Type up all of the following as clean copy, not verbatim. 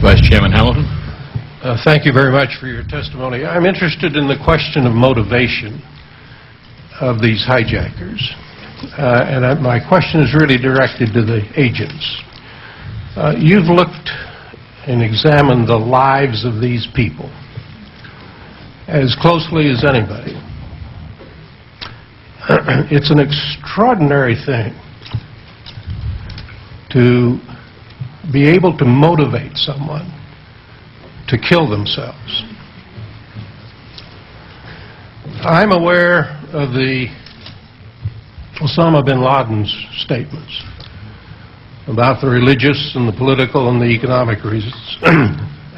Vice Chairman Hamilton. Thank you very much for your testimony. I'm interested in the question of motivation of these hijackers. My question is really directed to the agents. You've looked and examined the lives of these people as closely as anybody. It's an extraordinary thing to be able to motivate someone to kill themselves. I'm aware of the Osama bin Laden's statements about the religious and the political and the economic reasons,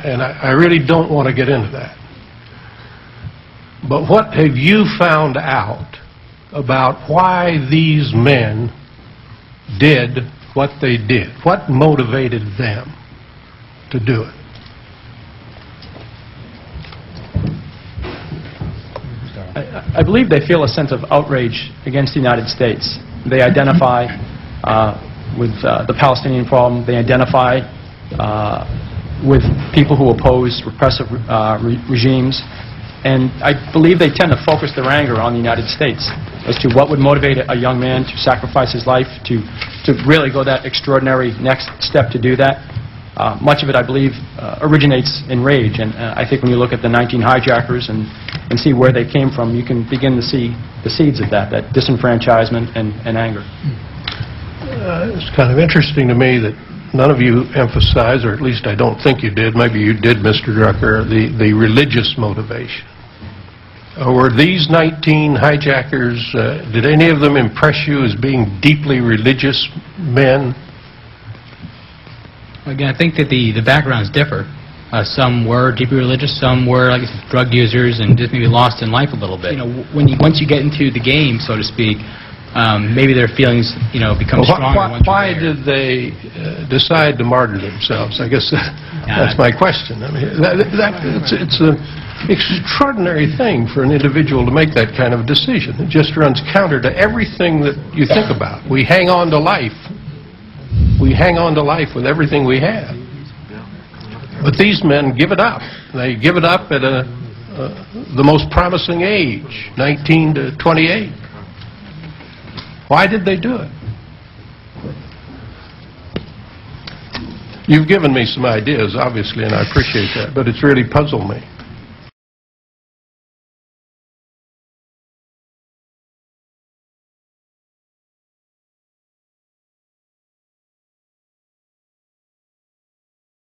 and I really don't want to get into that. But what have you found out about why these men did what they did? What motivated them to do it? I believe they feel a sense of outrage against the United States. They identify with the Palestinian problem. They identify with people who oppose repressive regimes. And I believe they tend to focus their anger on the United States as to what would motivate a young man to sacrifice his life, to really go that extraordinary next step to do that. Much of it, I believe, originates in rage. And I think when you look at the 19 hijackers and see where they came from, you can begin to see the seeds of that disenfranchisement and anger. It's kind of interesting to me that none of you emphasize, or at least I don't think you did, maybe you did, Mr. Drucker, the religious motivation. Were these 19 hijackers, did any of them impress you as being deeply religious men? Again, I think that the backgrounds differ. Some were deeply religious, some were, like I said, drug users and just maybe lost in life a little bit. You know, once you get into the game, so to speak, maybe their feelings, become stronger. Why did they decide to martyr themselves? I guess that's my question. I mean, it's an extraordinary thing for an individual to make that kind of decision. It just runs counter to everything that you think about. We hang on to life. We hang on to life with everything we have. But these men give it up. They give it up at the most promising age, 19 to 28. Why did they do it? You've given me some ideas, obviously, and I appreciate that, but it's really puzzled me.